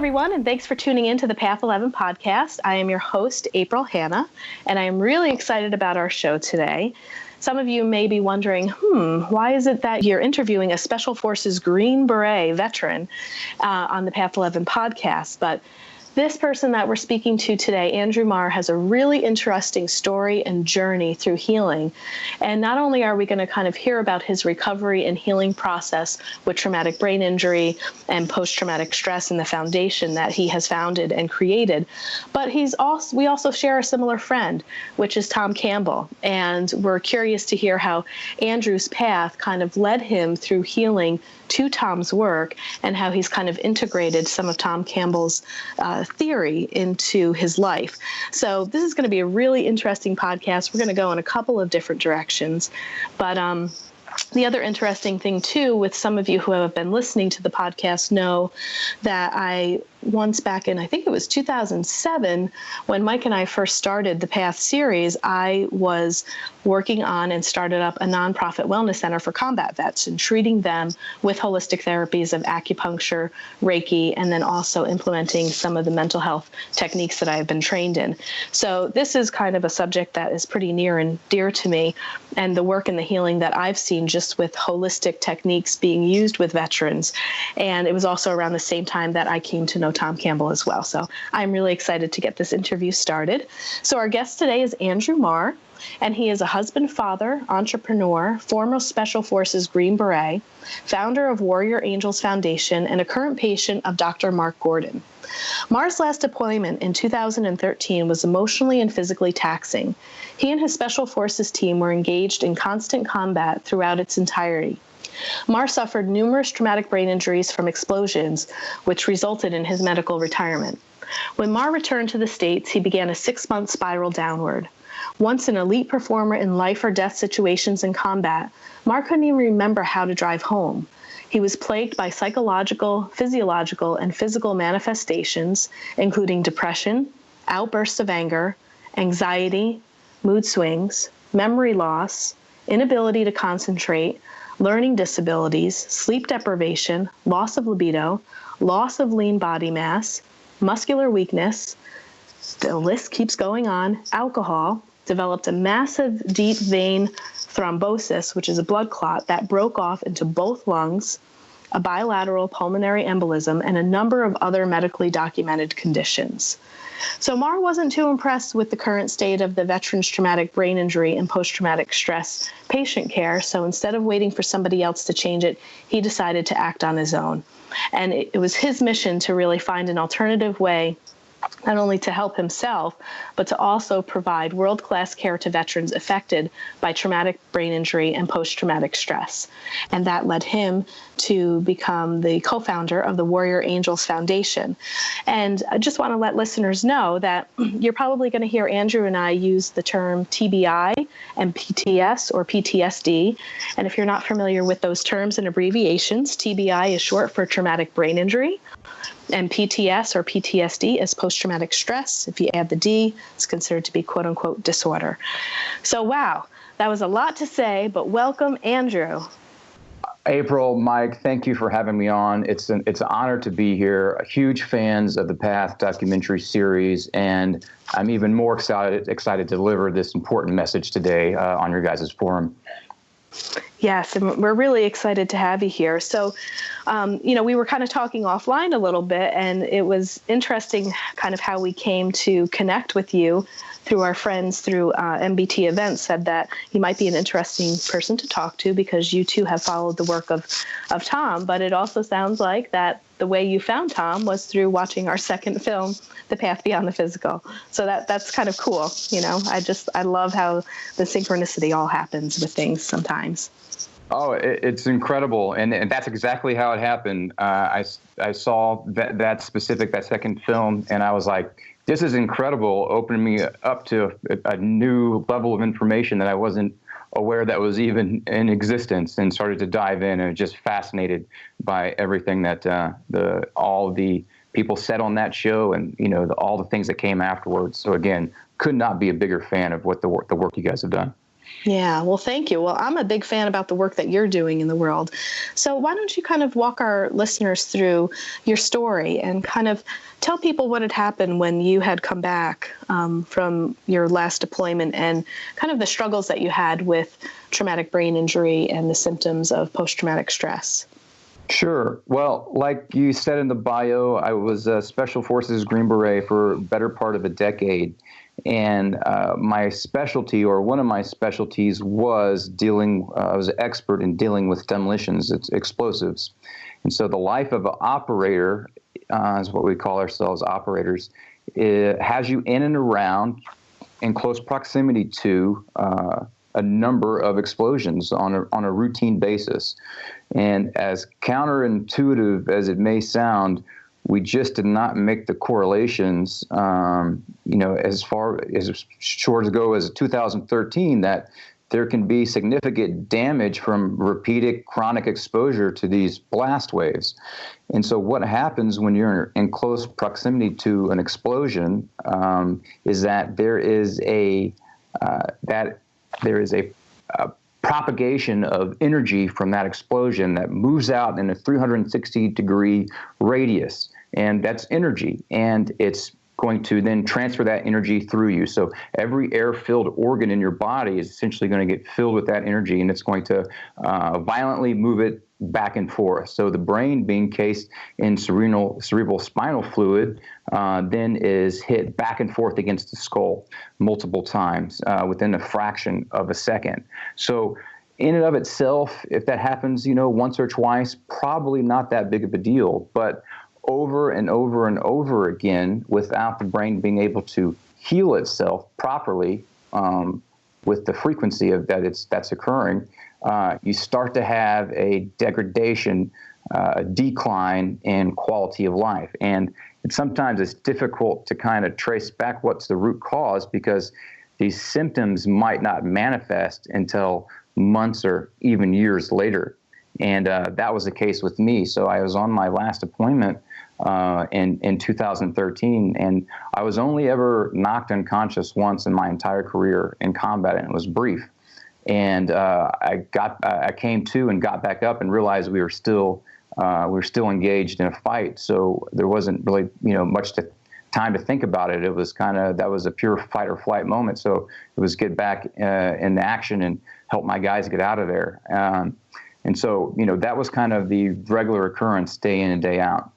everyone, and thanks for tuning in to the Path 11 podcast. I am your host, April Hanna, and I am really excited about our show today. Some of you may be wondering, why is it that you're interviewing a Special Forces Green Beret veteran on the Path 11 podcast? But this person that we're speaking to today, Andrew Marr, has a really interesting story and journey through healing. And not only are we going to kind of hear about his recovery and healing process with traumatic brain injury and post-traumatic stress and the foundation that he has founded and created, but we also share a similar friend, which is Tom Campbell. And we're curious to hear how Andrew's path kind of led him through healing to Tom's work and how he's kind of integrated some of Tom Campbell's theory into his life. So this is going to be a really interesting podcast. We're going to go in a couple of different directions. But the other interesting thing, too, with some of you who have been listening to the podcast know that I once back in, I think it was 2007, when Mike and I first started the Path series, I was working on and started up a nonprofit wellness center for combat vets and treating them with holistic therapies of acupuncture, Reiki, and then also implementing some of the mental health techniques that I have been trained in. So this is kind of a subject that is pretty near and dear to me, and the work and the healing that I've seen just with holistic techniques being used with veterans. And it was also around the same time that I came to know Tom Campbell as well. So I'm really excited to get this interview started. So our guest today is Andrew Marr, and he is a husband, father, entrepreneur, former Special Forces Green Beret, founder of Warrior Angels Foundation, and a current patient of Dr. Mark Gordon. Marr's last deployment in 2013 was emotionally and physically taxing. He and his Special Forces team were engaged in constant combat throughout its entirety. Marr suffered numerous traumatic brain injuries from explosions, which resulted in his medical retirement. When Marr returned to the States, he began a 6-month spiral downward. Once an elite performer in life or death situations in combat, Marr couldn't even remember how to drive home. He was plagued by psychological, physiological, and physical manifestations, including depression, outbursts of anger, anxiety, mood swings, memory loss, inability to concentrate, learning disabilities, sleep deprivation, loss of libido, loss of lean body mass, muscular weakness, the list keeps going on, alcohol, developed a massive deep vein thrombosis, which is a blood clot that broke off into both lungs, a bilateral pulmonary embolism, and a number of other medically documented conditions. So Marr wasn't too impressed with the current state of the veterans' traumatic brain injury and post-traumatic stress patient care. So instead of waiting for somebody else to change it, he decided to act on his own. And it was his mission to really find an alternative way, not only to help himself, but to also provide world-class care to veterans affected by traumatic brain injury and post-traumatic stress. And that led him to become the co-founder of the Warrior Angels Foundation. And I just want to let listeners know that you're probably going to hear Andrew and I use the term TBI and PTS or PTSD. And if you're not familiar with those terms and abbreviations, TBI is short for traumatic brain injury, and PTS or PTSD is post-traumatic stress. If you add the D, it's considered to be quote-unquote disorder. So wow, that was a lot to say, but welcome, Andrew. April, Mike, thank you for having me on. It's an honor to be here. Huge fans of the Path documentary series, and I'm even more excited to deliver this important message today on your guys' forum. Yes, and we're really excited to have you here. So, we were kind of talking offline a little bit, and it was interesting kind of how we came to connect with you through our friends through MBT events, said that he might be an interesting person to talk to because you too have followed the work of Tom. But it also sounds like that the way you found Tom was through watching our second film, The Path Beyond the Physical. So that's kind of cool. I love how the synchronicity all happens with things sometimes. Oh, it's incredible. And that's exactly how it happened. I saw that second film, and I was like, this is incredible, opening me up to a new level of information that I wasn't aware that was even in existence, and started to dive in and just fascinated by everything that all the people said on that show, and all the things that came afterwards. So again, could not be a bigger fan of what the work you guys have done. Yeah, well, thank you. Well, I'm a big fan about the work that you're doing in the world. So why don't you kind of walk our listeners through your story and kind of tell people what had happened when you had come back from your last deployment and kind of the struggles that you had with traumatic brain injury and the symptoms of post-traumatic stress. Sure. Well, like you said in the bio, I was a Special Forces Green Beret for a better part of a decade. And my specialty, or one of my specialties, was I was an expert in dealing with demolitions, it's explosives. And so the life of an operator, is what we call ourselves, operators, it has you in and around in close proximity to a number of explosions on a routine basis. And as counterintuitive as it may sound, we just did not make the correlations, as far as short ago as 2013, that there can be significant damage from repeated chronic exposure to these blast waves. And so what happens when you're in close proximity to an explosion is that there is a propagation of energy from that explosion that moves out in a 360-degree radius. And that's energy. And it's going to then transfer that energy through you. So every air-filled organ in your body is essentially going to get filled with that energy, and it's going to violently move it back and forth. So the brain, being cased in cerebral spinal fluid, then is hit back and forth against the skull multiple times within a fraction of a second. So in and of itself, if that happens, once or twice, probably not that big of a deal. But over and over and over again, without the brain being able to heal itself properly with the frequency of that's occurring, you start to have a degradation, a decline in quality of life. And sometimes it's difficult to kind of trace back what's the root cause, because these symptoms might not manifest until months or even years later. And that was the case with me. So I was on my last deployment in 2013, and I was only ever knocked unconscious once in my entire career in combat, and it was brief. And I came to and got back up and realized we were still engaged in a fight. So there wasn't really much time to think about it. It was that was a pure fight or flight moment. So it was get back in action and help my guys get out of there. And so that was kind of the regular occurrence day in and day out.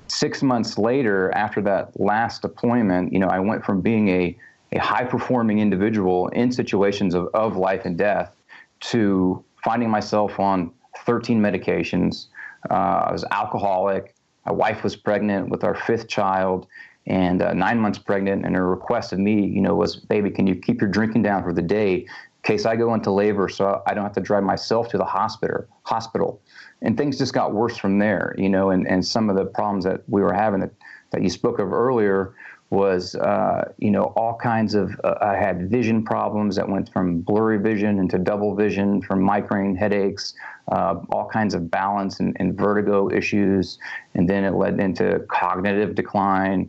6 months later, after that last deployment, I went from being a high-performing individual in situations of life and death to finding myself on 13 medications. I was alcoholic. My wife was pregnant with our 5th child, and 9 months pregnant. And her request of me, was, "Baby, can you keep your drinking down for the day in case I go into labor, so I don't have to drive myself to the hospital?" And things just got worse from there, and some of the problems that we were having that you spoke of earlier was, all kinds of, I had vision problems that went from blurry vision into double vision, from migraine headaches, all kinds of balance and vertigo issues. And then it led into cognitive decline,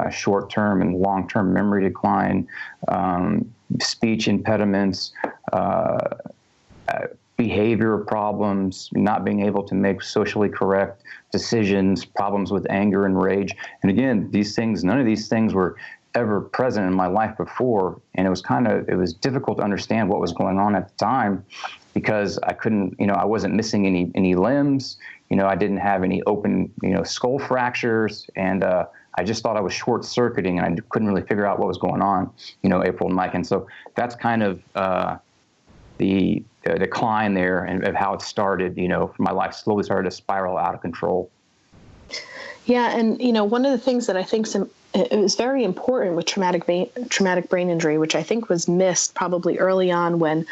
short-term and long-term memory decline, speech impediments, behavior problems, not being able to make socially correct decisions, problems with anger and rage. And again, none of these things were ever present in my life before. And it was difficult to understand what was going on at the time, because I couldn't, I wasn't missing any limbs. I didn't have any open, skull fractures. And I just thought I was short-circuiting, and I couldn't really figure out what was going on, April and Mike. And so that's kind of the decline there, and of how it started. My life slowly started to spiral out of control. Yeah, and one of the things that I think is very important with traumatic brain injury, which I think was missed probably early on when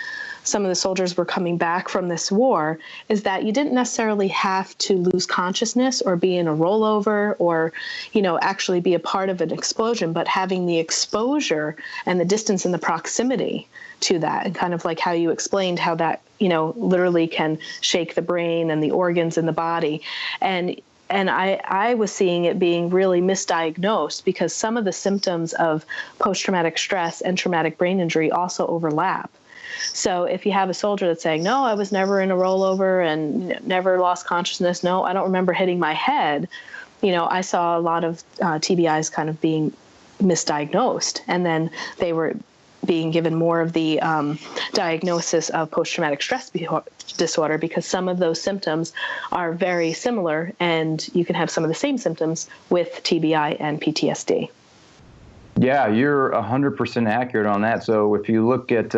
some of the soldiers were coming back from this war, is that you didn't necessarily have to lose consciousness or be in a rollover or, actually be a part of an explosion, but having the exposure and the distance and the proximity to that, and kind of like how you explained how that, literally can shake the brain and the organs in the body. And I was seeing it being really misdiagnosed, because some of the symptoms of post-traumatic stress and traumatic brain injury also overlap. So if you have a soldier that's saying, no, I was never in a rollover and never lost consciousness, no, I don't remember hitting my head, I saw a lot of TBIs kind of being misdiagnosed, and then they were being given more of the diagnosis of post-traumatic stress disorder, because some of those symptoms are very similar, and you can have some of the same symptoms with TBI and PTSD. Yeah, you're 100% accurate on that. So if you look at,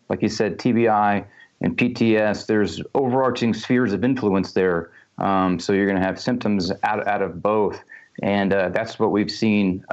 like you said, TBI and PTS, there's overarching spheres of influence there. So you're going to have symptoms out of both. And that's what we've seen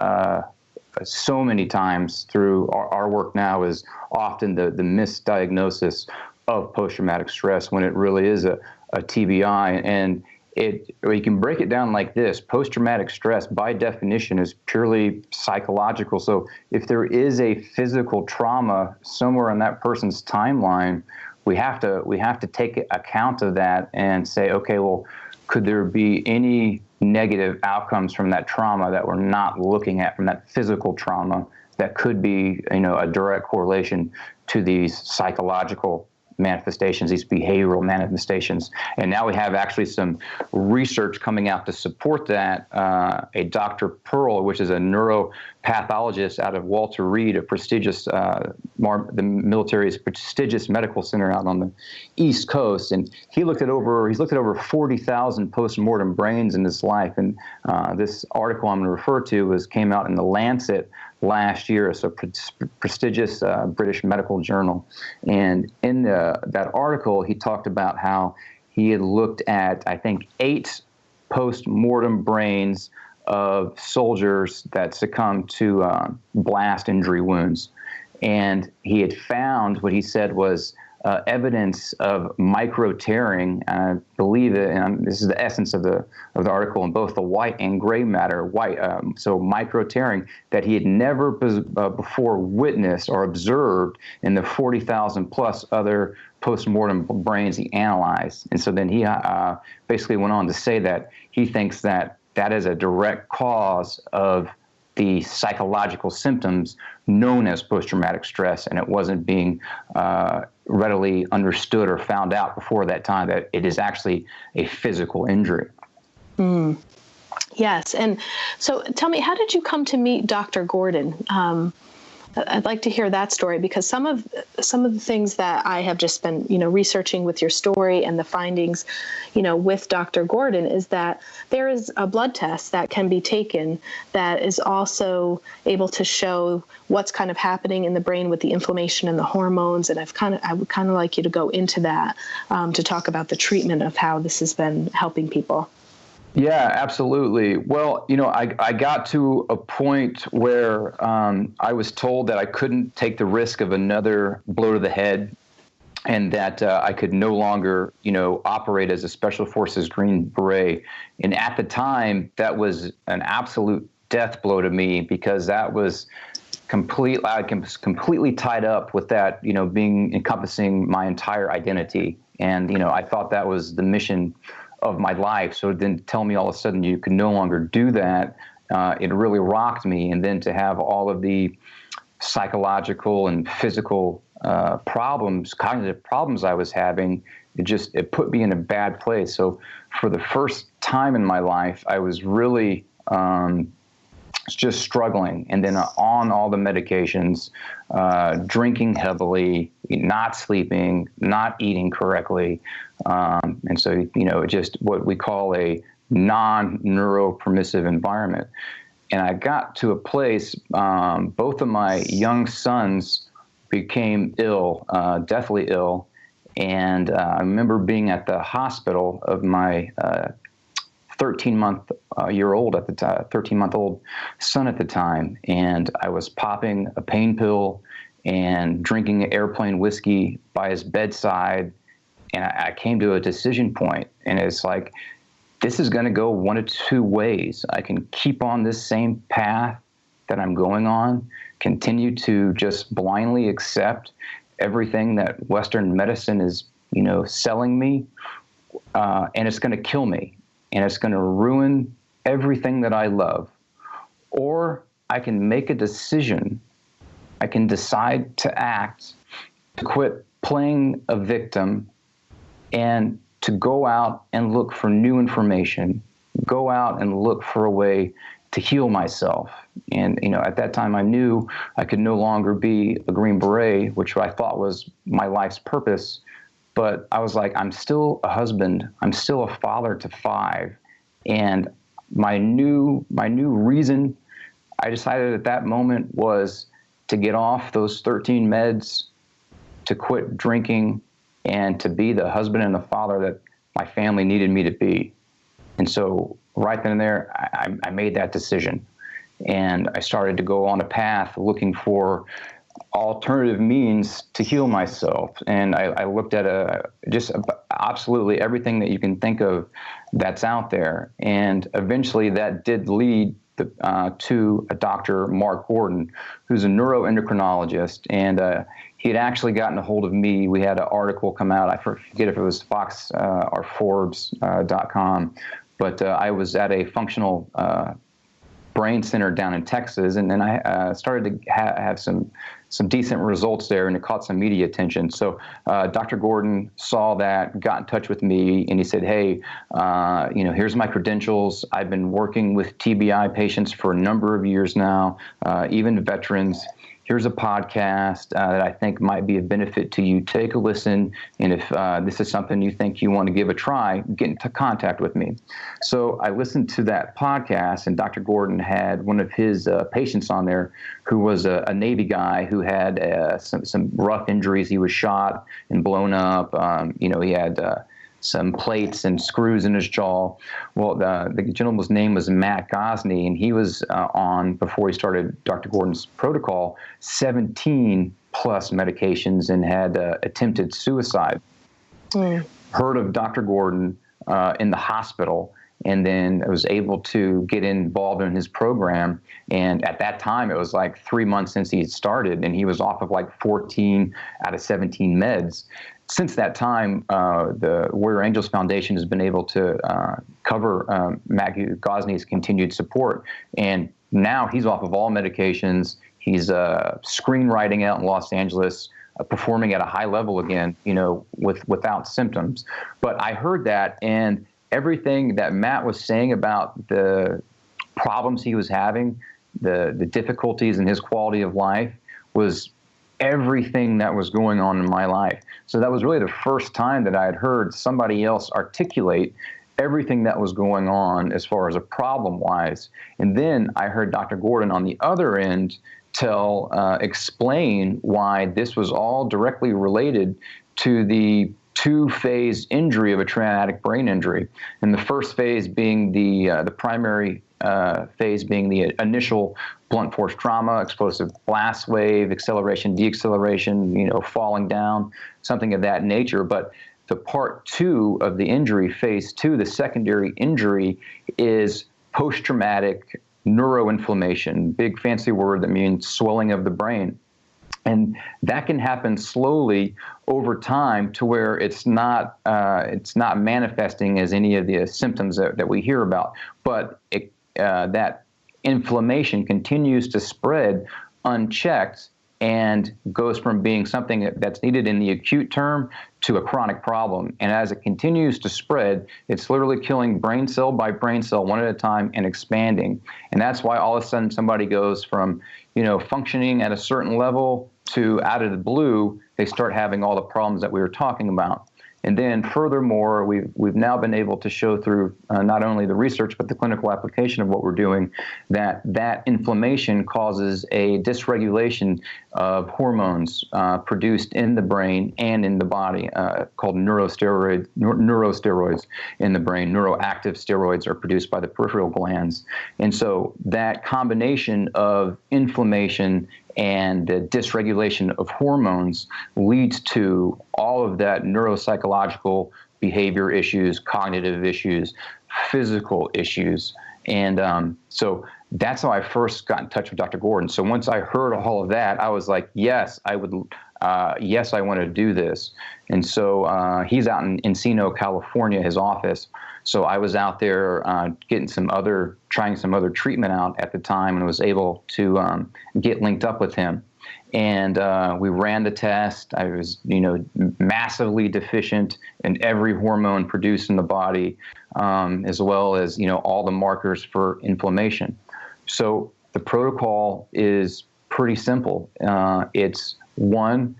so many times through our work now, is often the misdiagnosis of post-traumatic stress when it really is a TBI. And you can break it down like this. Post-traumatic stress, by definition, is purely psychological. So if there is a physical trauma somewhere in that person's timeline, we have to take account of that and say, okay, well, could there be any negative outcomes from that trauma that we're not looking at from that physical trauma that could be, a direct correlation to these psychological manifestations, these behavioral manifestations? And now we have actually some research coming out to support that. A Dr. Pearl, which is a neuropathologist out of Walter Reed, a prestigious, the military's prestigious medical center out on the East Coast, and he's looked at over 40,000 post-mortem brains in his life. And this article I'm going to refer to came out in the Lancet last year. It's a prestigious British medical journal. And in that article, he talked about how he had looked at, I think, 8 post-mortem brains of soldiers that succumbed to blast injury wounds. And he had found what he said was evidence of micro tearing. I believe it, and this is the essence of the article, in both the white and gray matter. So micro tearing that he had never before witnessed or observed in the 40,000 plus other post-mortem brains he analyzed. And so then he basically went on to say that he thinks that is a direct cause of the psychological symptoms known as post-traumatic stress, and it wasn't being readily understood or found out before that time that it is actually a physical injury. Yes. And so tell me, how did you come to meet Dr. Gordon? I'd like to hear that story, because some of the things that I have just been, researching with your story and the findings, with Dr. Gordon, is that there is a blood test that can be taken that is also able to show what's kind of happening in the brain with the inflammation and the hormones. And I would kind of like you to go into that to talk about the treatment of how this has been helping people. Yeah, absolutely. Well, I got to a point where I was told that I couldn't take the risk of another blow to the head, and that I could no longer, operate as a Special Forces Green Beret. And at the time, that was an absolute death blow to me, because that was completely tied up with that, being encompassing my entire identity. And, I thought that was the mission of my life. So then tell me all of a sudden you could no longer do that, it really rocked me. And then to have all of the psychological and physical cognitive problems I was having, it put me in a bad place. So for the first time in my life, I was really just struggling. And then on all the medications, drinking heavily, not sleeping, not eating correctly. And so, just what we call a non-neuropermissive environment. And I got to a place, both of my young sons became ill, deathly ill. And I remember being at the hospital of my 13-month-old son at the time. And I was popping a pain pill and drinking airplane whiskey by his bedside. And I came to a decision point, and it's like, this is going to go one of two ways. I can keep on this same path that I'm going on, continue to just blindly accept everything that Western medicine is, selling me, and it's going to kill me, and it's going to ruin everything that I love. Or I can make a decision. I can decide to act to quit playing a victim and to go out and look for new information, go out and look for a way to heal myself. And, at that time I knew I could no longer be a Green Beret, which I thought was my life's purpose. But I was like, I'm still a husband. I'm still a father to 5. And my new reason, I decided at that moment, was to get off those 13 meds, to quit drinking, and to be the husband and the father that my family needed me to be. And so right then and there, I made that decision. And I started to go on a path looking for alternative means to heal myself. And I looked at just absolutely everything that you can think of that's out there. And eventually that did lead to a Dr. Marr Gordon, who's a neuroendocrinologist. And he had actually gotten a hold of me. We had an article come out. I forget if it was Fox or Forbes.com. But I was at a functional brain center down in Texas, and then I started to have some decent results there, and it caught some media attention. So Dr. Gordon saw that, got in touch with me, and he said, hey, here's my credentials. I've been working with TBI patients for a number of years now, even veterans. Here's a podcast that I think might be of benefit to you. Take a listen, and if this is something you think you want to give a try, get into contact with me. So I listened to that podcast, and Dr. Gordon had one of his patients on there who was a Navy guy who had some rough injuries. He was shot and blown up. He had some plates and screws in his jaw. Well, the gentleman's name was Matt Gosney, and he was on, before he started Dr. Gordon's protocol, 17 plus medications and had attempted suicide. Heard of Dr. Gordon in the hospital, and then was able to get involved in his program. And at that time, it was like 3 months since he had started, and he was off of like 14 out of 17 meds. Since that time, the Warrior Angels Foundation has been able to cover Matt Gosney's continued support. And now he's off of all medications. He's screenwriting out in Los Angeles, performing at a high level again, without symptoms. But I heard that, and everything that Matt was saying about the problems he was having, the difficulties in his quality of life, was everything that was going on in my life. So that was really the first time that I had heard somebody else articulate everything that was going on as far as a problem-wise. And then I heard Dr. Gordon on the other end explain why this was all directly related to the 2-phase injury of a traumatic brain injury. And the first phase being the primary phase being the initial blunt force trauma, explosive blast wave, acceleration, deacceleration, falling down, something of that nature. But the part 2 of the injury, phase 2, the secondary injury, is post-traumatic neuroinflammation, big fancy word that means swelling of the brain. And that can happen slowly over time to where it's not manifesting as any of the symptoms that we hear about. But that inflammation continues to spread unchecked and goes from being something that's needed in the acute term to a chronic problem. And as it continues to spread, it's literally killing brain cell by brain cell one at a time and expanding. And that's why all of a sudden somebody goes from, functioning at a certain level to out of the blue, they start having all the problems that we were talking about. And then furthermore, we've now been able to show through not only the research, but the clinical application of what we're doing, that inflammation causes a dysregulation of hormones produced in the brain and in the body called neurosteroids in the brain. Neuroactive steroids are produced by the peripheral glands. And so that combination of inflammation and the dysregulation of hormones leads to all of that neuropsychological behavior issues, cognitive issues, physical issues. And so that's how I first got in touch with Dr. Gordon. So once I heard all of that, I was like, yes, I would. Yes, I want to do this. And so he's out in Encino, California, his office. So I was out there trying some other treatment out at the time, and was able to get linked up with him. And we ran the test. I was, massively deficient in every hormone produced in the body, as well as, all the markers for inflammation. So the protocol is pretty simple. It's one,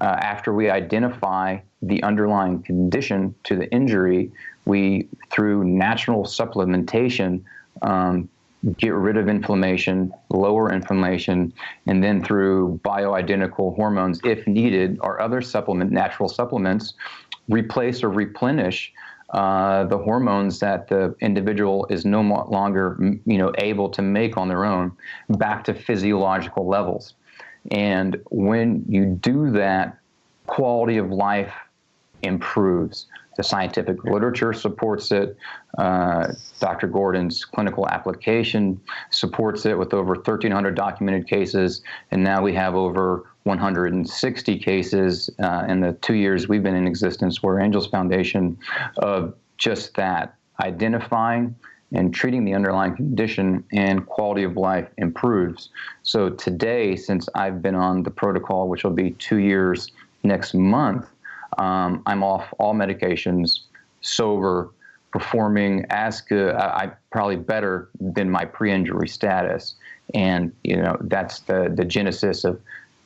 after we identify the underlying condition to the injury, we, through natural supplementation, get rid of inflammation, lower inflammation, and then through bioidentical hormones, if needed, or other natural supplements, replace or replenish the hormones that the individual is no longer, able to make on their own, back to physiological levels. And when you do that, quality of life improves. The scientific literature supports it. Dr. Gordon's clinical application supports it with over 1,300 documented cases, and now we have over 160 cases in the 2 years we've been in existence, Warrior Angels Foundation, of just that, identifying and treating the underlying condition, and quality of life improves. So today, since I've been on the protocol, which will be 2 years next month, I'm off all medications, sober, performing as good, I probably better than my pre-injury status. And, that's the genesis of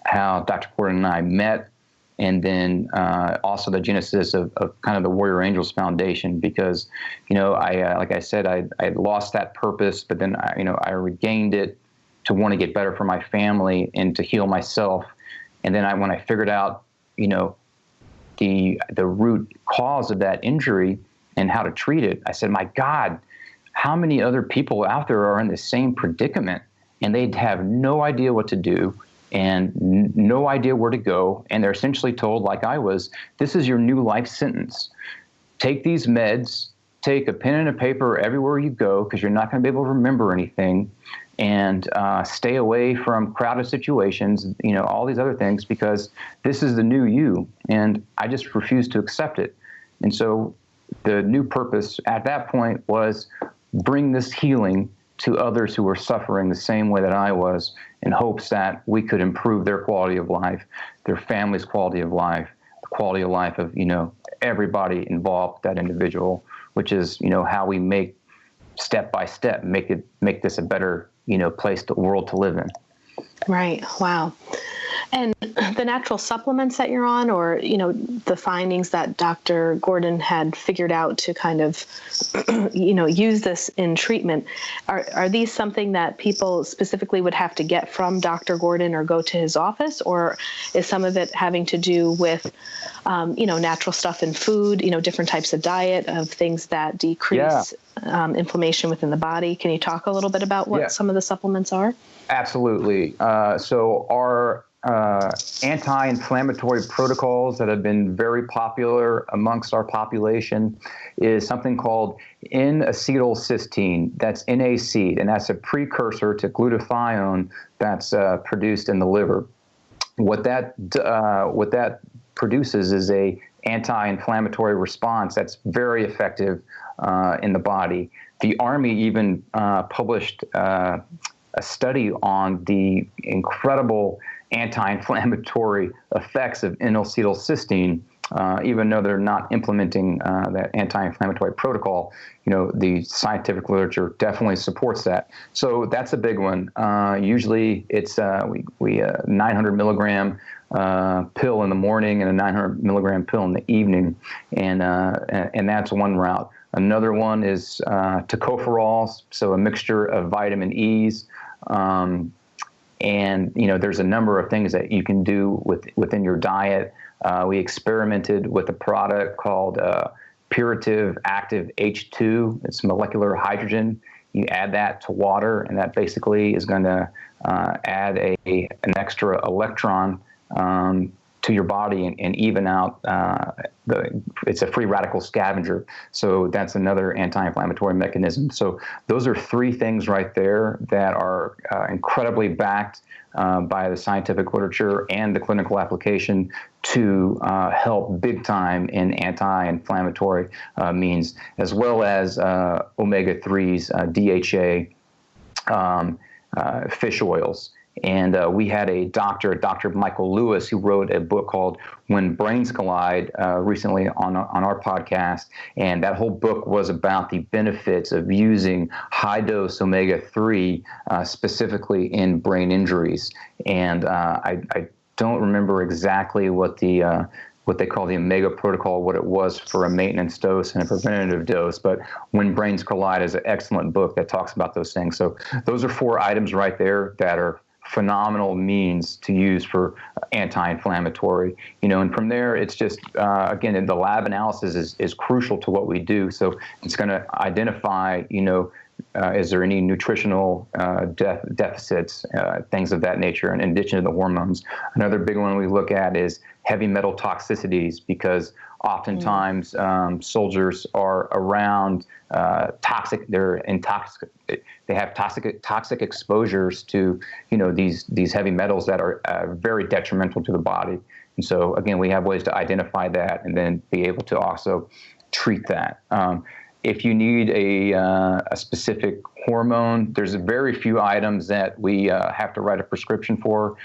how Dr. Gordon and I met, and then also the genesis of kind of the Warrior Angels Foundation, because, like I said, I lost that purpose, but then, I regained it to want to get better for my family and to heal myself. And then when I figured out, the root cause of that injury and how to treat it, I said, my God, how many other people out there are in the same predicament, and they have no idea what to do and no idea where to go. And they're essentially told, like I was, this is your new life sentence. Take these meds, take a pen and a paper everywhere you go, because you're not going to be able to remember anything, and stay away from crowded situations, all these other things, because this is the new you. And I just refused to accept it. And so the new purpose at that point was bring this healing to others who were suffering the same way that I was, in hopes that we could improve their quality of life, their family's quality of life, the quality of life of, everybody involved with that individual, which is, how we make step by step, make this a better, world to live in. Right. Wow. And the natural supplements that you're on, or, the findings that Dr. Gordon had figured out to kind of, use this in treatment, are these something that people specifically would have to get from Dr. Gordon or go to his office, or is some of it having to do with, natural stuff in food, different types of diet, of things that decrease inflammation within the body? Can you talk a little bit about what some of the supplements are? Absolutely. So our anti-inflammatory protocols that have been very popular amongst our population is something called N-acetylcysteine. That's NAC, and that's a precursor to glutathione that's produced in the liver. What that produces is a anti-inflammatory response that's very effective in the body. The Army even published a study on the incredible anti-inflammatory effects of N-acetylcysteine, even though they're not implementing that anti-inflammatory protocol. The scientific literature definitely supports that. So that's a big one. Usually it's we 900 milligram pill in the morning and a 900 milligram pill in the evening, and that's one route. Another one is tocopherols, so a mixture of vitamin E's. And, there's a number of things that you can do within your diet. We experimented with a product called Purative Active H2. It's molecular hydrogen. You add that to water, and that basically is going to add an extra electron to your body and even out it's a free radical scavenger. So that's another anti-inflammatory mechanism. So those are three things right there that are incredibly backed by the scientific literature and the clinical application to help big time in anti-inflammatory means, as well as omega-3s, DHA, fish oils. And we had a doctor, Dr. Michael Lewis, who wrote a book called When Brains Collide recently on our podcast. And that whole book was about the benefits of using high-dose omega-3 specifically in brain injuries. And I don't remember exactly what they call the Omega protocol, what it was for a maintenance dose and a preventative dose. But When Brains Collide is an excellent book that talks about those things. So those are 4 items right there that are phenomenal means to use for anti-inflammatory, and from there, it's just, again, the lab analysis is crucial to what we do. So it's going to identify, is there any nutritional deficits, things of that nature, in addition to the hormones. Another big one we look at is heavy metal toxicities, because oftentimes soldiers are around toxic. They have toxic exposures to these heavy metals that are very detrimental to the body. And so again, we have ways to identify that and then be able to also treat that. If you need a specific hormone, there's very few items that we have to write a prescription for,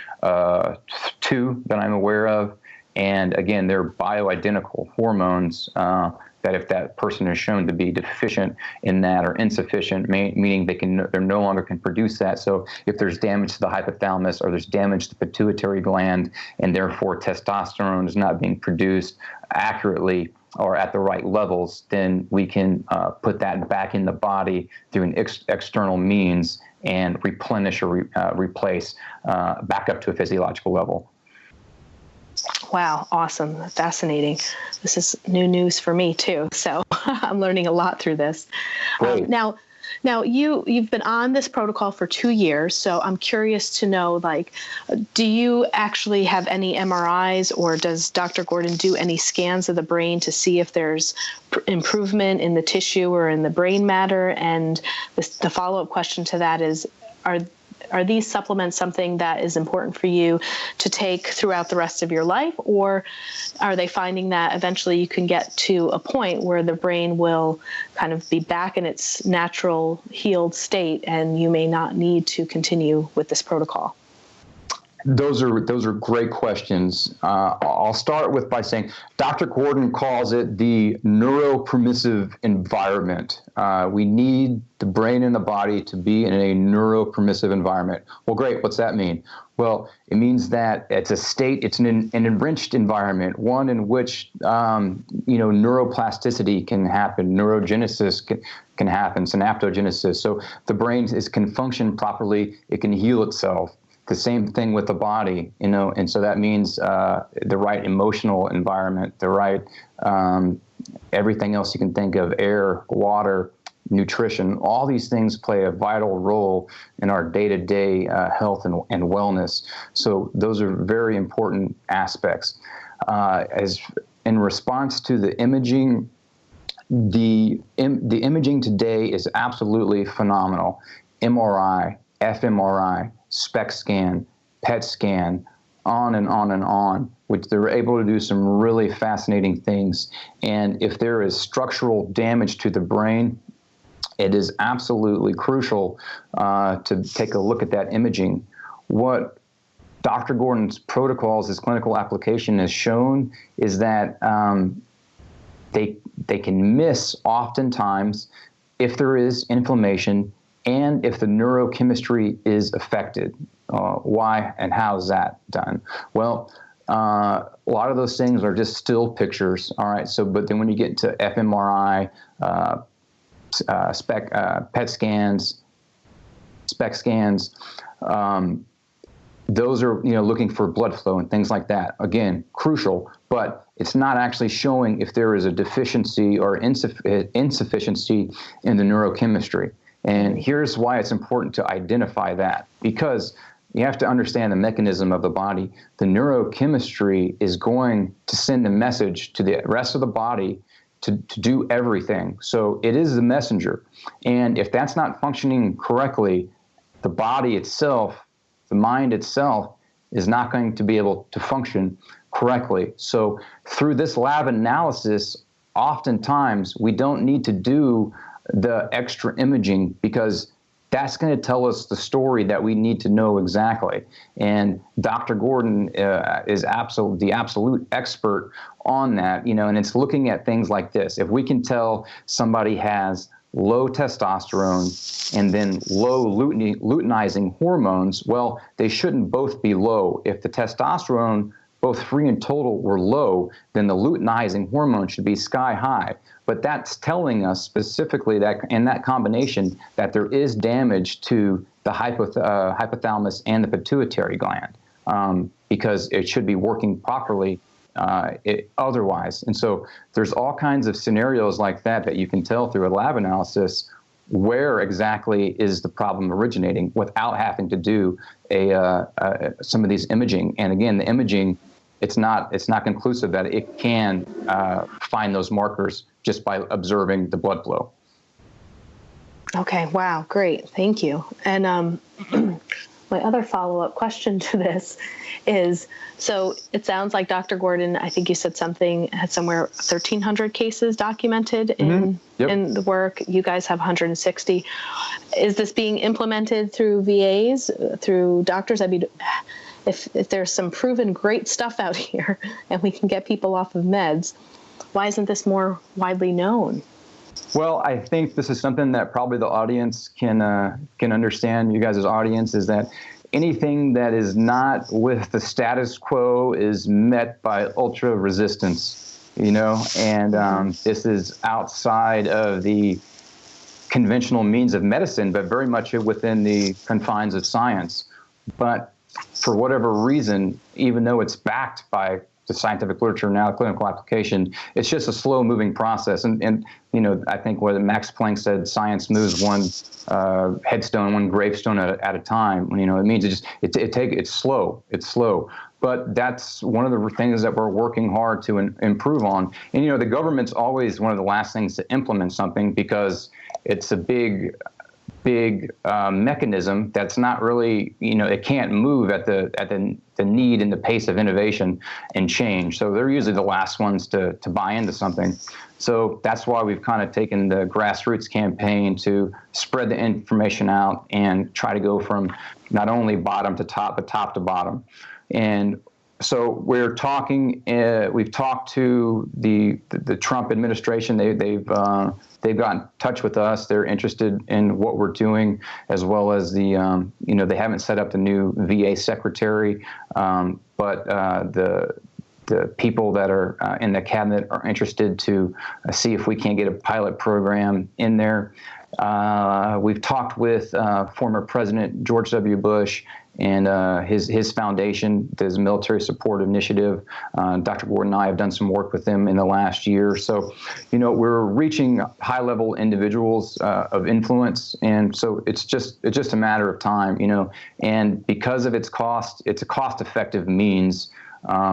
2 that I'm aware of. And again, they're bioidentical hormones that if that person is shown to be deficient in that or insufficient, meaning they no longer can produce that. So if there's damage to the hypothalamus or there's damage to the pituitary gland, and therefore testosterone is not being produced accurately or at the right levels, then we can put that back in the body through an external means and replenish or replace back up to a physiological level. Wow, awesome, fascinating. This is new news for me too, so I'm learning a lot through this. Now you've been on this protocol for 2 years, so I'm curious to know, do you actually have any MRIs, or does Dr. Gordon do any scans of the brain to see if there's improvement in the tissue or in the brain matter? And the follow-up question to that is, are these supplements something that is important for you to take throughout the rest of your life, or are they finding that eventually you can get to a point where the brain will kind of be back in its natural healed state and you may not need to continue with this protocol? Those are great questions. I'll start by saying Dr. Gordon calls it the neuropermissive environment. We need the brain and the body to be in a neuropermissive environment. Well, great. What's that mean? Well, it means that it's an enriched environment, one in which neuroplasticity can happen, neurogenesis can happen, synaptogenesis. So the brain can function properly. It can heal itself. The same thing with the body, and so that means the right emotional environment, the right everything else you can think of, air, water, nutrition. All these things play a vital role in our day-to-day health and wellness. So those are very important aspects. As in response to the imaging, the imaging today is absolutely phenomenal. MRI, fMRI, SPECT scan, PET scan, on and on and on, which they're able to do some really fascinating things. And if there is structural damage to the brain, it is absolutely crucial to take a look at that imaging. What Dr. Gordon's protocols, his clinical application has shown is that they can miss oftentimes if there is inflammation and if the neurochemistry is affected. Why and how is that done? Well, a lot of those things are just still pictures. All right. So, but then when you get to fMRI, PET scans, SPECT scans, those are looking for blood flow and things like that. Again, crucial, but it's not actually showing if there is a deficiency or insufficiency in the neurochemistry. And here's why it's important to identify that, because you have to understand the mechanism of the body. The neurochemistry is going to send a message to the rest of the body to do everything. So it is the messenger. And if that's not functioning correctly, the body itself, the mind itself, is not going to be able to function correctly. So through this lab analysis, oftentimes we don't need to do the extra imaging because that's going to tell us the story that we need to know exactly. And Dr. Gordon is the absolute expert on that, and it's looking at things like this. If we can tell somebody has low testosterone and then low luteinizing hormones, well, they shouldn't both be low. If the testosterone, both free and total, were low, then the luteinizing hormone should be sky high. But that's telling us specifically that in that combination that there is damage to the hypothalamus and the pituitary gland, because it should be working properly otherwise. And so there's all kinds of scenarios like that you can tell through a lab analysis where exactly is the problem originating without having to do some of these imaging. And again, the imaging, it's not conclusive that it can find those markers just by observing the blood flow. Okay, wow, great, thank you. And my other follow-up question to this is, so it sounds like Dr. Gordon, I think you said had somewhere 1,300 cases documented in the work. You guys have 160. Is this being implemented through VAs, through doctors? I mean, if there's some proven great stuff out here and we can get people off of meds, why isn't this more widely known? Well, I think this is something that probably the audience can understand. You guys' audience is that anything that is not with the status quo is met by ultra resistance, and this is outside of the conventional means of medicine, but very much within the confines of science. But for whatever reason, even though it's backed by the scientific literature now, clinical application, it's just a slow-moving process. And I think what Max Planck said, science moves one headstone, one gravestone at a time. It means it's slow. It's slow. But that's one of the things that we're working hard to improve on. And, the government's always one of the last things to implement something because it's a big mechanism that's not really, it can't move at the need and the pace of innovation and change. So they're usually the last ones to buy into something. So that's why we've kind of taken the grassroots campaign to spread the information out and try to go from not only bottom to top, but top to bottom. And so we've talked to the Trump administration. They've got in touch with us. They're interested in what we're doing, as well as they haven't set up the new VA secretary, but the people that are in the cabinet are interested to see if we can't get a pilot program in there. We've talked with former President George W. Bush and his foundation, his military support initiative. Dr. Gordon and I have done some work with them in the last year. So, we're reaching high-level individuals of influence, and so it's just a matter of time, And because of its cost, it's a cost-effective means,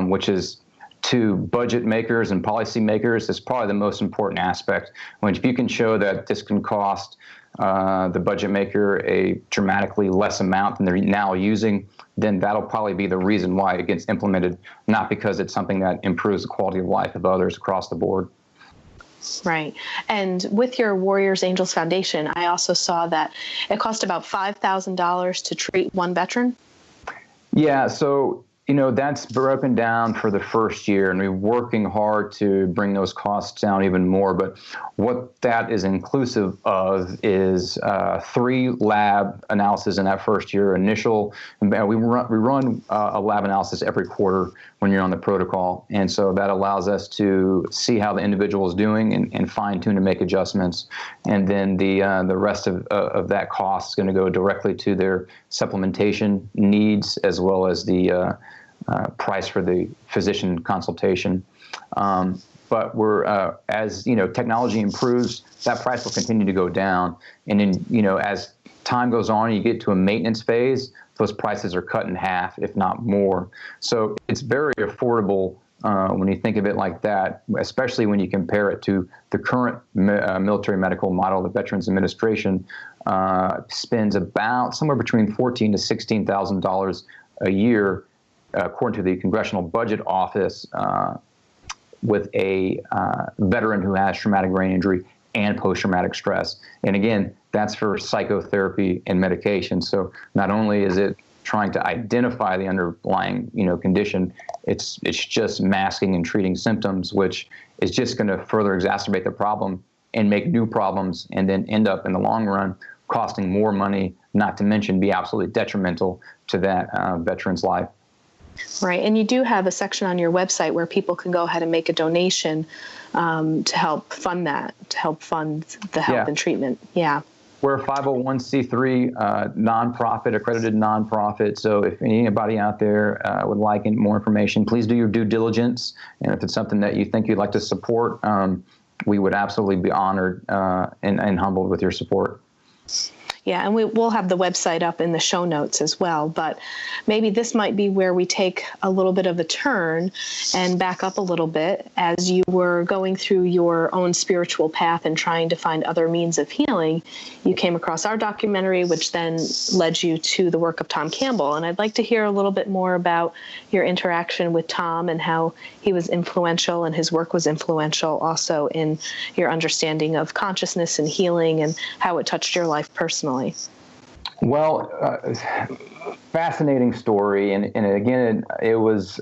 which is to budget makers and policy makers is probably the most important aspect. If you can show that this can cost the budget maker a dramatically less amount than they're now using, then that'll probably be the reason why it gets implemented, not because it's something that improves the quality of life of others across the board. Right. And with your Warriors Angels Foundation, I also saw that it cost about $5,000 to treat one veteran. Yeah. So, that's broken down for the first year, and we're working hard to bring those costs down even more. But what that is inclusive of is 3 lab analyses in that first year. We run a lab analysis every quarter when you're on the protocol, and so that allows us to see how the individual is doing and fine-tune and make adjustments. And then the rest of that cost is going to go directly to their supplementation needs, as well as the price for the physician consultation. But we're, as technology improves, that price will continue to go down. And then, as time goes on, you get to a maintenance phase, those prices are cut in half, if not more. So it's very affordable when you think of it like that, especially when you compare it to the current military medical model. The Veterans Administration spends about somewhere between $14,000 to $16,000 a year, according to the Congressional Budget Office, with a veteran who has traumatic brain injury and post-traumatic stress. And again, that's for psychotherapy and medication. So not only is it trying to identify the underlying, condition, it's just masking and treating symptoms, which is just going to further exacerbate the problem and make new problems, and then end up in the long run costing more money, not to mention be absolutely detrimental to that veteran's life. Right. And you do have a section on your website where people can go ahead and make a donation to help fund that, to help fund the help and treatment. Yeah. We're a 501c3 nonprofit, accredited nonprofit. So if anybody out there would like more information, please do your due diligence. And if it's something that you think you'd like to support, we would absolutely be honored and humbled with your support. Yeah, and we'll have the website up in the show notes as well. But maybe this might be where we take a little bit of a turn and back up a little bit. As you were going through your own spiritual path and trying to find other means of healing, you came across our documentary, which then led you to the work of Tom Campbell. And I'd like to hear a little bit more about your interaction with Tom and how he was influential and his work was influential also in your understanding of consciousness and healing and how it touched your life personally. Well, fascinating story. And again, it was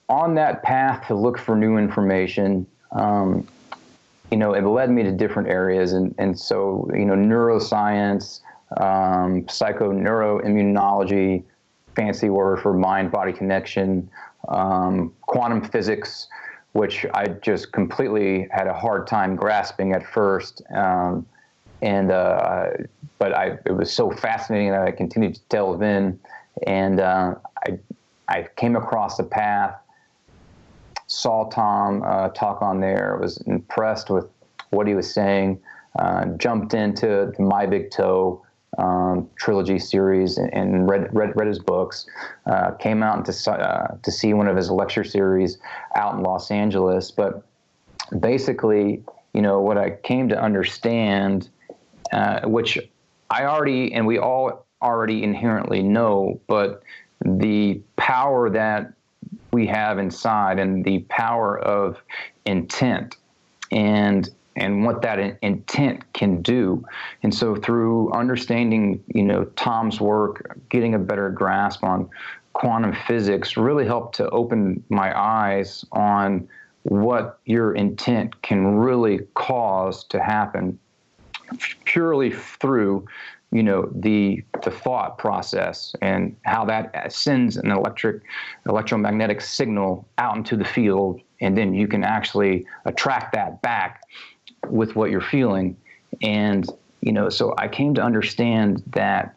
on that path to look for new information. It led me to different areas. And so, neuroscience, psychoneuroimmunology, fancy word for mind-body connection, quantum physics, which I just completely had a hard time grasping at first. But it was so fascinating that I continued to delve in, and I came across the path, saw Tom talk on there, was impressed with what he was saying, jumped into the My Big Toe trilogy series and read his books, came out to see one of his lecture series out in Los Angeles. But basically, what I came to understand, which I already, and we all already inherently know, but the power that we have inside and the power of intent and what that intent can do. And so through understanding, Tom's work, getting a better grasp on quantum physics really helped to open my eyes on what your intent can really cause to happen purely through, the thought process and how that sends an electromagnetic signal out into the field, and then you can actually attract that back with what you're feeling. And so I came to understand that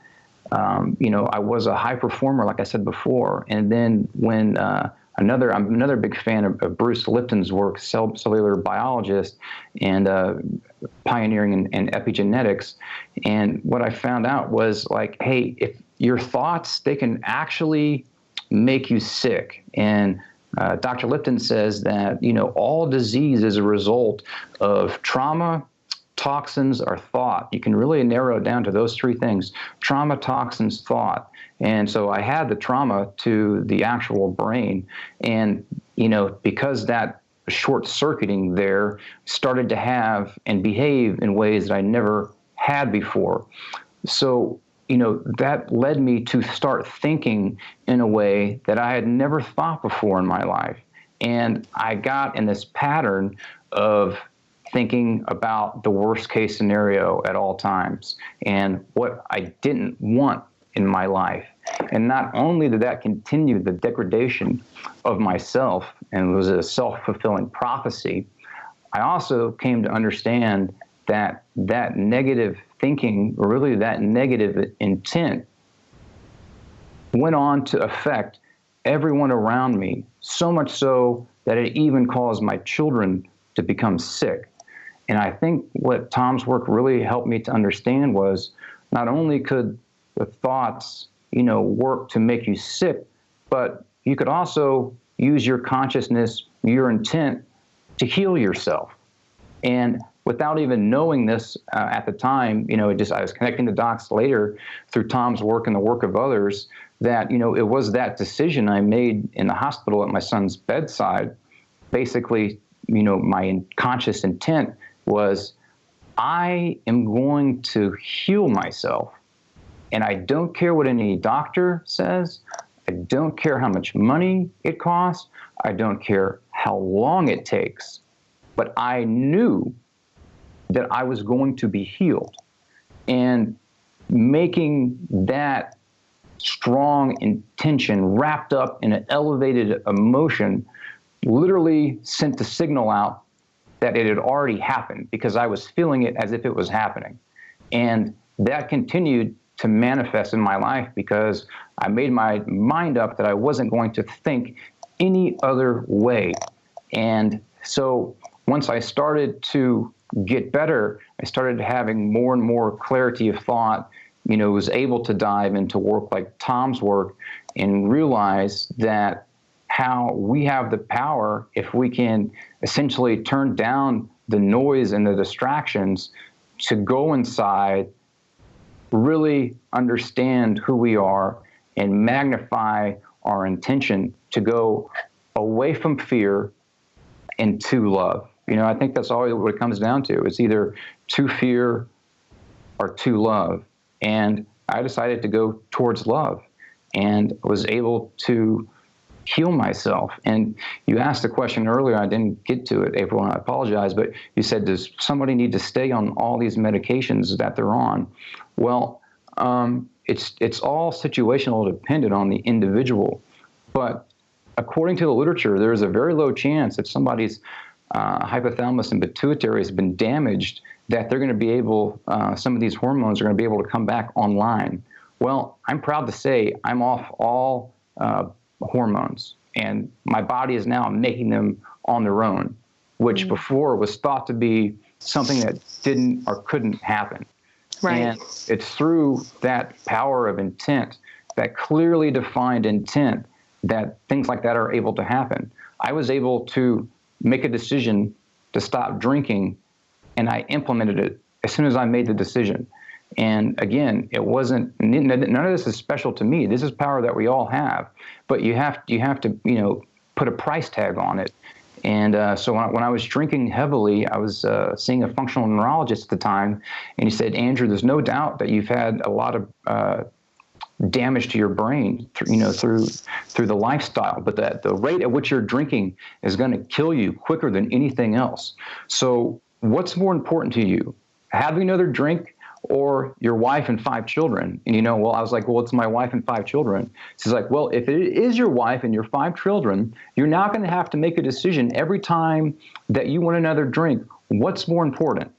I was a high performer, like I said before, and then when I'm another big fan of Bruce Lipton's work, cellular biologist, and pioneering in epigenetics. And what I found out was hey, if your thoughts, they can actually make you sick. And Dr. Lipton says that, all disease is a result of trauma, toxins, or thought. You can really narrow it down to those three things: trauma, toxins, thought. And so I had the trauma to the actual brain. And, because that short-circuiting there started to have and behave in ways that I never had before. So, that led me to start thinking in a way that I had never thought before in my life. And I got in this pattern of thinking about the worst case scenario at all times and what I didn't want in my life. And not only did that continue the degradation of myself, and it was a self-fulfilling prophecy, I also came to understand that negative thinking, or really that negative intent, went on to affect everyone around me, so much so that it even caused my children to become sick. And I think what Tom's work really helped me to understand was not only could the thoughts, work to make you sick, but you could also use your consciousness, your intent, to heal yourself. And without even knowing this at the time, I was connecting the dots later through Tom's work and the work of others that, it was that decision I made in the hospital at my son's bedside. Basically, my conscious intent was, I am going to heal myself. And I don't care what any doctor says. I don't care how much money it costs. I don't care how long it takes. But I knew that I was going to be healed. And making that strong intention wrapped up in an elevated emotion literally sent the signal out that it had already happened, because I was feeling it as if it was happening. And that continued to manifest in my life because I made my mind up that I wasn't going to think any other way. And so once I started to get better, I started having more and more clarity of thought, was able to dive into work like Tom's work and realize that how we have the power, if we can essentially turn down the noise and the distractions, to go inside, really understand who we are, and magnify our intention to go away from fear and to love. I think that's all what it comes down to. It's either to fear or to love. And I decided to go towards love and was able to heal myself. And you asked the question earlier, I didn't get to it, April, and I apologize, but you said, does somebody need to stay on all these medications that they're on? Well, it's all situational, dependent on the individual. But according to the literature, there's a very low chance that somebody's hypothalamus and pituitary has been damaged, that they're going to be able, some of these hormones are going to be able to come back online. Well, I'm proud to say I'm off all hormones, and my body is now making them on their own, which before was thought to be something that didn't or couldn't happen. Right. And it's through that power of intent, that clearly defined intent, that things like that are able to happen. I was able to make a decision to stop drinking, and I implemented it as soon as I made the decision. And again, it wasn't, none of this is special to me. This is power that we all have, but you have to, put a price tag on it. And so when I was drinking heavily, I was seeing a functional neurologist at the time, and he said, Andrew, there's no doubt that you've had a lot of damage to your brain, through the lifestyle, but that the rate at which you're drinking is going to kill you quicker than anything else. So what's more important to you, having another drink or your wife and 5 children? And I was like, well, it's my wife and 5 children. She's like, well, if it is your wife and your 5 children, you're now going to have to make a decision every time that you want another drink. What's more important?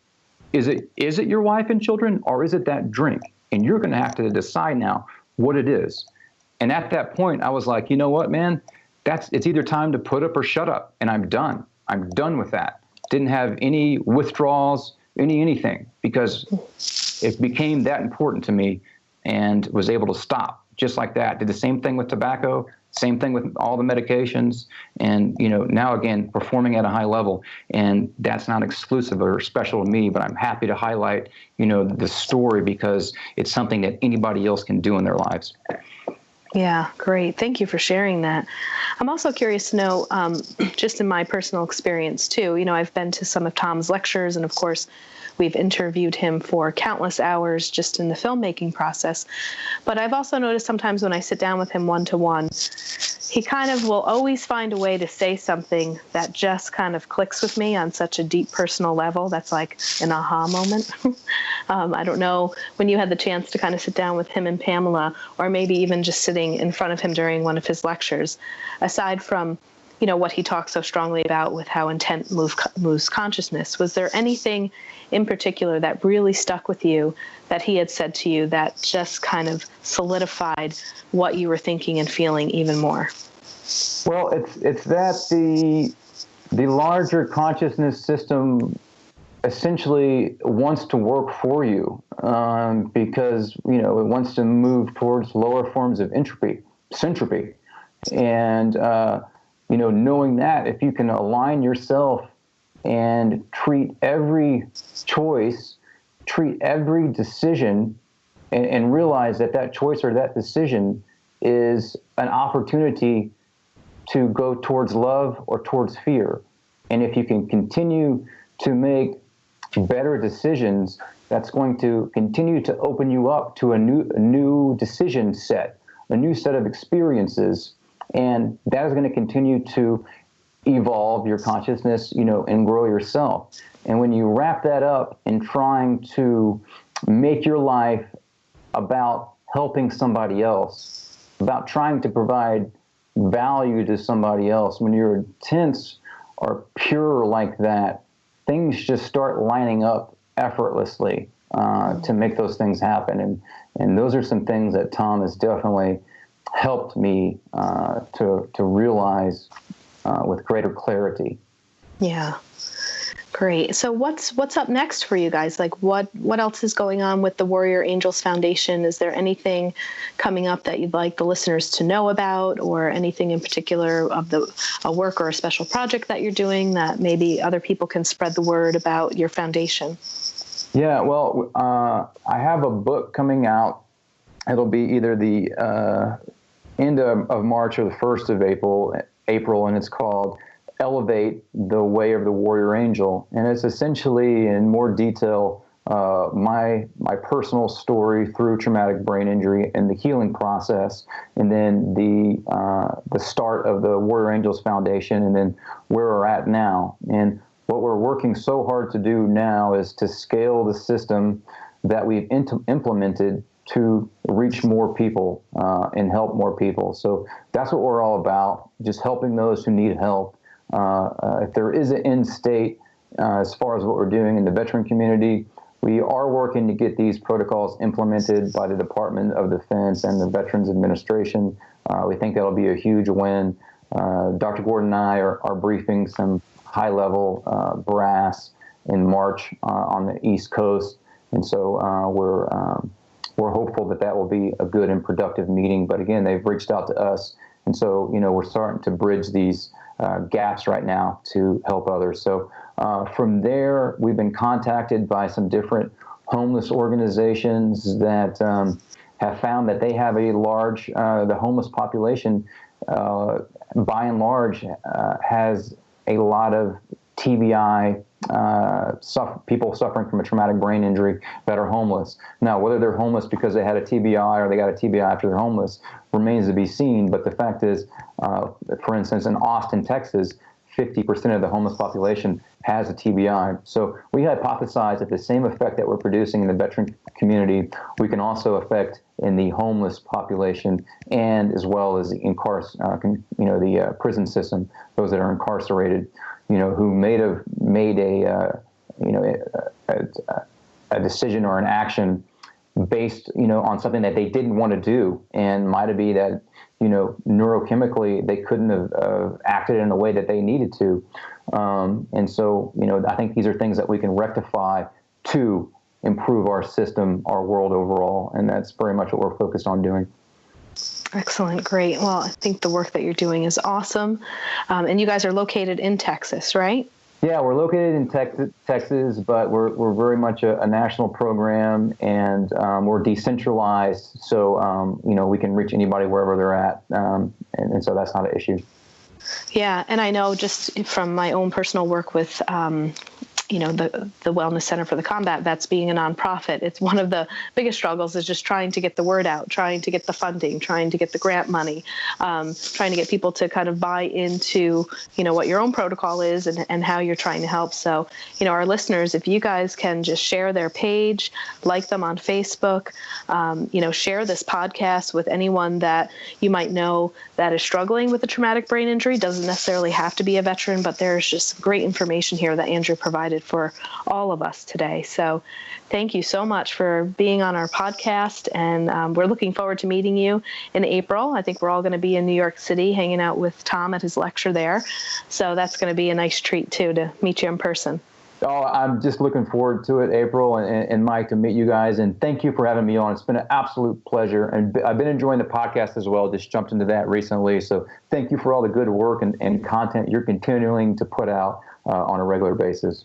Is it your wife and children, or is it that drink? And you're going to have to decide now what it is. And at that point, I was like, you know what, man, it's either time to put up or shut up. And I'm done. I'm done with that. Didn't have any withdrawals, anything, because it became that important to me, and was able to stop just like that. Did the same thing with tobacco, same thing with all the medications, and now again performing at a high level. And that's not exclusive or special to me, but I'm happy to highlight the story, because it's something that anybody else can do in their lives. Yeah, great. Thank you for sharing that. I'm also curious to know, just in my personal experience too, I've been to some of Tom's lectures, and of course, we've interviewed him for countless hours just in the filmmaking process. But I've also noticed sometimes when I sit down with him one-to-one, he kind of will always find a way to say something that just kind of clicks with me on such a deep personal level. That's like an aha moment. I don't know when you had the chance to kind of sit down with him and Pamela, or maybe even just sitting in front of him during one of his lectures, aside from what he talks so strongly about with how intent moves consciousness. Was there anything in particular that really stuck with you that he had said to you that just kind of solidified what you were thinking and feeling even more? Well, it's that the larger consciousness system essentially wants to work for you, because it wants to move towards lower forms of syntropy, and knowing that if you can align yourself and treat every choice, treat every decision, and realize that choice or that decision is an opportunity to go towards love or towards fear. And if you can continue to make better decisions, that's going to continue to open you up to a new decision set, a new set of experiences, and that is going to continue to evolve your consciousness, and grow yourself. And when you wrap that up in trying to make your life about helping somebody else, about trying to provide value to somebody else, when your intents are pure like that, things just start lining up effortlessly to make those things happen. And those are some things that Tom has definitely helped me to realize with greater clarity. Yeah. Great. So what's up next for you guys? Like what else is going on with the Warrior Angels Foundation? Is there anything coming up that you'd like the listeners to know about, or anything in particular of a work or a special project that you're doing that maybe other people can spread the word about your foundation? Yeah, well, I have a book coming out. It'll be either the end of March or the 1st of April, and it's called Elevate the Way of the Warrior Angel. And it's essentially, in more detail, my personal story through traumatic brain injury and the healing process, and then the start of the Warrior Angels Foundation, and then where we're at now. And what we're working so hard to do now is to scale the system that we've implemented to reach more people and help more people. So that's what we're all about, just helping those who need help. If there is an end state as far as what we're doing in the veteran community, we are working to get these protocols implemented by the Department of Defense and the Veterans Administration. We think that'll be a huge win. Dr. Gordon and I are briefing some high-level brass in March on the East Coast, and so we're hopeful that will be a good and productive meeting. But again, they've reached out to us, and so we're starting to bridge these gaps right now to help others. So from there, we've been contacted by some different homeless organizations that have found that they have a large, the homeless population, by and large, has a lot of TBI, people suffering from a traumatic brain injury that are homeless. Now, whether they're homeless because they had a TBI or they got a TBI after they're homeless remains to be seen. But the fact is, for instance, in Austin, Texas, 50% of the homeless population has a TBI. So we hypothesize that the same effect that we're producing in the veteran community, we can also affect in the homeless population, and as well as the prison system, those that are incarcerated, who may have made a decision or an action based, on something that they didn't want to do, and might have been that, neurochemically they couldn't have acted in the way that they needed to. And so, I think these are things that we can rectify to improve our system, our world overall, and that's very much what we're focused on doing. Excellent. Great. Well, I think the work that you're doing is awesome. And you guys are located in Texas, right? Yeah, we're located in Texas, but we're very much a national program, and we're decentralized, so we can reach anybody wherever they're at, and so that's not an issue. Yeah, and I know just from my own personal work with the Wellness Center for the Combat Vets being a nonprofit, it's one of the biggest struggles is just trying to get the word out, trying to get the funding, trying to get the grant money, trying to get people to kind of buy into, what your own protocol is and how you're trying to help. So, our listeners, if you guys can just share their page, like them on Facebook, share this podcast with anyone that you might know that is struggling with a traumatic brain injury. Doesn't necessarily have to be a veteran, but there's just great information here that Andrew provided for all of us today. So thank you so much for being on our podcast, and we're looking forward to meeting you in April. I think we're all going to be in New York City hanging out with Tom at his lecture there. So that's going to be a nice treat too, to meet you in person. Oh, I'm just looking forward to it, April and Mike, to meet you guys. And thank you for having me on. It's been an absolute pleasure. And I've been enjoying the podcast as well. Just jumped into that recently. So thank you for all the good work and content you're continuing to put out on a regular basis.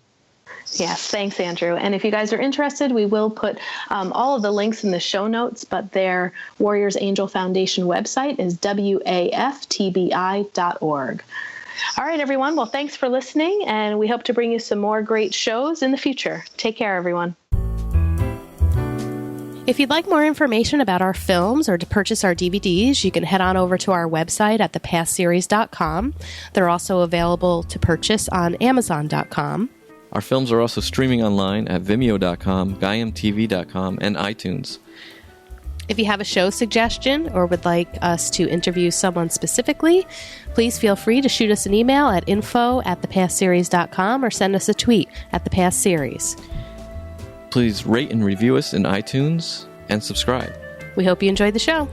Yes, thanks, Andrew. And if you guys are interested, we will put all of the links in the show notes, but their Warriors Angel Foundation website is waftbi.org. All right, everyone. Well, thanks for listening, and we hope to bring you some more great shows in the future. Take care, everyone. If you'd like more information about our films or to purchase our DVDs, you can head on over to our website at thepastseries.com. They're also available to purchase on amazon.com. Our films are also streaming online at vimeo.com, gaiamtv.com, and iTunes. If you have a show suggestion or would like us to interview someone specifically, please feel free to shoot us an email at info@thepastseries.com or send us a tweet at thepastseries. Please rate and review us in iTunes and subscribe. We hope you enjoyed the show.